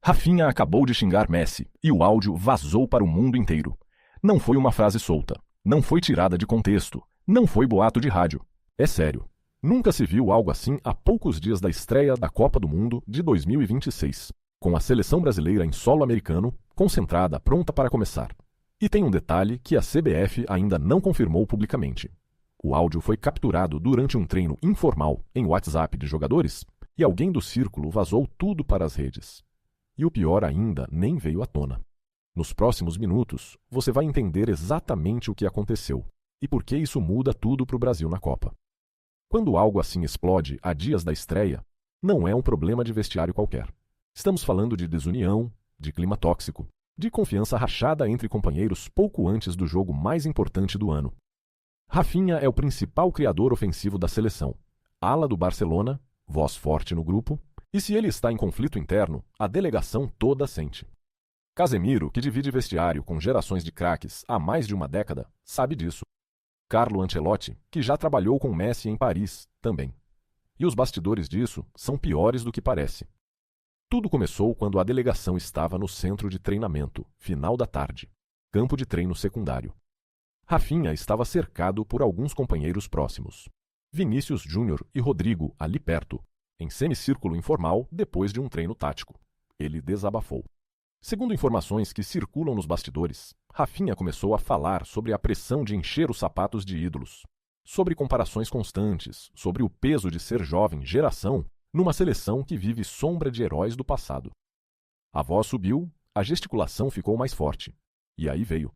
Rafinha acabou de xingar Messi e o áudio vazou para o mundo inteiro. Não foi uma frase solta, não foi tirada de contexto, não foi boato de rádio. É sério. Nunca se viu algo assim há poucos dias da estreia da Copa do Mundo de 2026, com a seleção brasileira em solo americano, concentrada, pronta para começar. E tem um detalhe que a CBF ainda não confirmou publicamente. O áudio foi capturado durante um treino informal em WhatsApp de jogadores e alguém do círculo vazou tudo para as redes. E o pior ainda nem veio à tona. Nos próximos minutos, você vai entender exatamente o que aconteceu e por que isso muda tudo para o Brasil na Copa. Quando algo assim explode a dias da estreia, não é um problema de vestiário qualquer. Estamos falando de desunião, de clima tóxico, de confiança rachada entre companheiros pouco antes do jogo mais importante do ano. Rafinha é o principal criador ofensivo da seleção, ala do Barcelona, voz forte no grupo, e se ele está em conflito interno, a delegação toda sente. Casemiro, que divide vestiário com gerações de craques há mais de uma década, sabe disso. Carlo Ancelotti, que já trabalhou com Messi em Paris, também. E os bastidores disso são piores do que parece. Tudo começou quando a delegação estava no centro de treinamento, final da tarde, campo de treino secundário. Rafinha estava cercado por alguns companheiros próximos. Vinícius Júnior e Rodrigo ali perto, em semicírculo informal depois de um treino tático. Ele desabafou. Segundo informações que circulam nos bastidores, Rafinha começou a falar sobre a pressão de encher os sapatos de ídolos, sobre comparações constantes, sobre o peso de ser jovem geração numa seleção que vive sombra de heróis do passado. A voz subiu, a gesticulação ficou mais forte. E aí veio.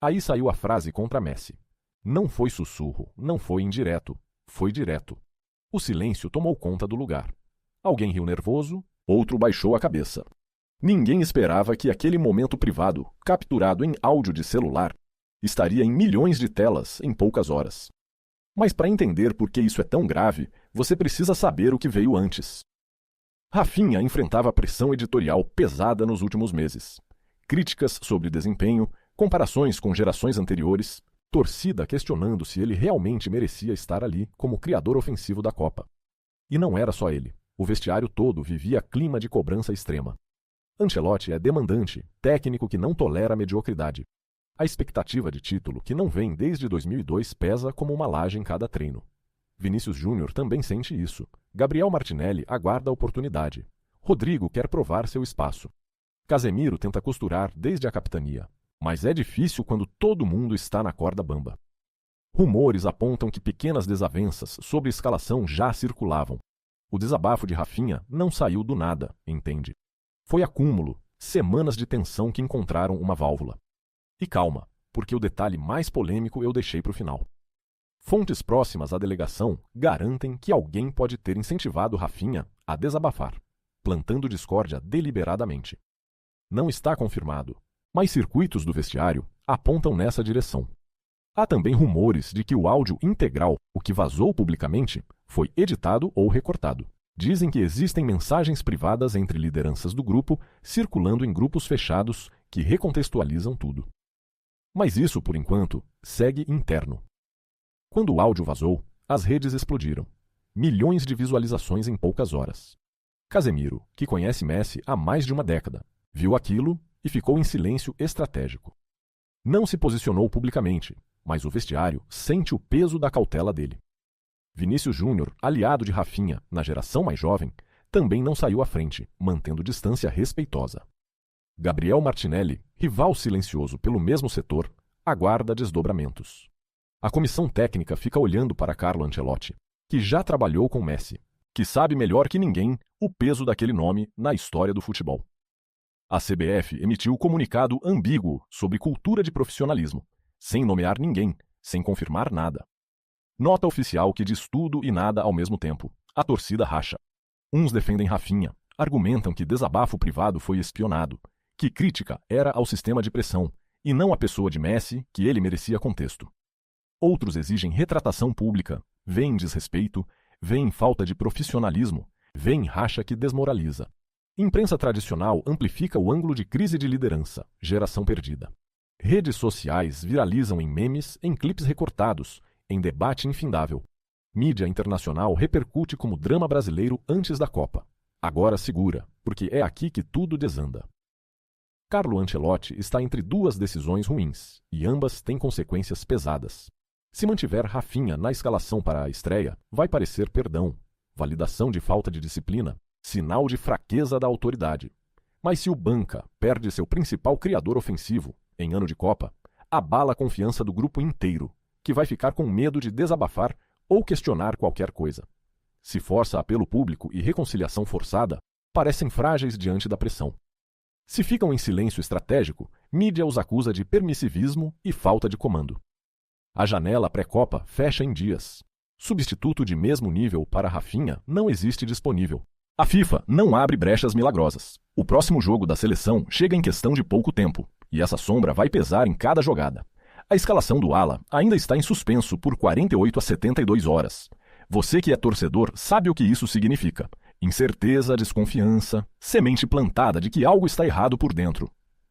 Aí saiu a frase contra Messi. Não foi sussurro, não foi indireto, foi direto. O silêncio tomou conta do lugar. Alguém riu nervoso, outro baixou a cabeça. Ninguém esperava que aquele momento privado, capturado em áudio de celular, estaria em milhões de telas em poucas horas. Mas para entender por que isso é tão grave, você precisa saber o que veio antes. Rafinha enfrentava pressão editorial pesada nos últimos meses. Críticas sobre desempenho, comparações com gerações anteriores, torcida questionando se ele realmente merecia estar ali como criador ofensivo da Copa. E não era só ele. O vestiário todo vivia clima de cobrança extrema. Ancelotti é demandante, técnico que não tolera a mediocridade. A expectativa de título, que não vem desde 2002, pesa como uma laje em cada treino. Vinícius Júnior também sente isso. Gabriel Martinelli aguarda a oportunidade. Rodrigo quer provar seu espaço. Casemiro tenta costurar desde a capitania. Mas é difícil quando todo mundo está na corda bamba. Rumores apontam que pequenas desavenças sobre escalação já circulavam. O desabafo de Rafinha não saiu do nada, entende? Foi acúmulo, semanas de tensão que encontraram uma válvula. E calma, porque o detalhe mais polêmico eu deixei para o final. Fontes próximas à delegação garantem que alguém pode ter incentivado Rafinha a desabafar, plantando discórdia deliberadamente. Não está confirmado, mas circuitos do vestiário apontam nessa direção. Há também rumores de que o áudio integral, o que vazou publicamente, foi editado ou recortado. Dizem que existem mensagens privadas entre lideranças do grupo circulando em grupos fechados que recontextualizam tudo. Mas isso, por enquanto, segue interno. Quando o áudio vazou, as redes explodiram. Milhões de visualizações em poucas horas. Casemiro, que conhece Messi há mais de uma década, viu aquilo e ficou em silêncio estratégico. Não se posicionou publicamente, mas o vestiário sente o peso da cautela dele. Vinícius Júnior, aliado de Rafinha na geração mais jovem, também não saiu à frente, mantendo distância respeitosa. Gabriel Martinelli, rival silencioso pelo mesmo setor, aguarda desdobramentos. A comissão técnica fica olhando para Carlo Ancelotti, que já trabalhou com Messi, que sabe melhor que ninguém o peso daquele nome na história do futebol. A CBF emitiu comunicado ambíguo sobre cultura de profissionalismo, sem nomear ninguém, sem confirmar nada. Nota oficial que diz tudo e nada ao mesmo tempo. A torcida racha. Uns defendem Rafinha, argumentam que desabafo privado foi espionado, que crítica era ao sistema de pressão, e não à pessoa de Messi, que ele merecia contexto. Outros exigem retratação pública, veem desrespeito, veem falta de profissionalismo, veem racha que desmoraliza. Imprensa tradicional amplifica o ângulo de crise de liderança, geração perdida. Redes sociais viralizam em memes, em clipes recortados, em debate infindável. Mídia internacional repercute como drama brasileiro antes da Copa. Agora segura, porque é aqui que tudo desanda. Carlo Ancelotti está entre duas decisões ruins, e ambas têm consequências pesadas. Se mantiver Rafinha na escalação para a estreia, vai parecer perdão, validação de falta de disciplina, sinal de fraqueza da autoridade. Mas se o banca perde seu principal criador ofensivo, em ano de Copa, abala a confiança do grupo inteiro, que vai ficar com medo de desabafar ou questionar qualquer coisa. Se força apelo público e reconciliação forçada, parecem frágeis diante da pressão. Se ficam em silêncio estratégico, mídia os acusa de permissivismo e falta de comando. A janela pré-Copa fecha em dias. Substituto de mesmo nível para Rafinha não existe disponível. A FIFA não abre brechas milagrosas. O próximo jogo da seleção chega em questão de pouco tempo, e essa sombra vai pesar em cada jogada. A escalação do ala ainda está em suspenso por 48 a 72 horas. Você que é torcedor sabe o que isso significa. Incerteza, desconfiança, semente plantada de que algo está errado por dentro.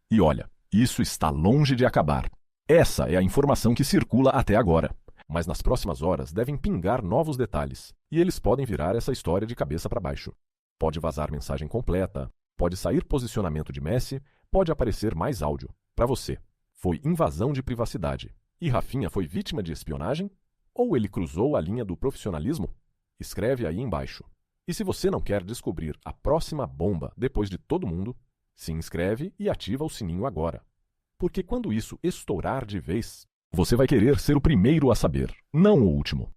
E olha, isso está longe de acabar. Essa é a informação que circula até agora. Mas nas próximas horas devem pingar novos detalhes, e eles podem virar essa história de cabeça para baixo. Pode vazar mensagem completa, pode sair posicionamento de Messi, pode aparecer mais áudio. Para você, foi invasão de privacidade e Rafinha foi vítima de espionagem? Ou ele cruzou a linha do profissionalismo? Escreve aí embaixo. E se você não quer descobrir a próxima bomba depois de todo mundo, se inscreve e ativa o sininho agora. Porque quando isso estourar de vez, você vai querer ser o primeiro a saber, não o último.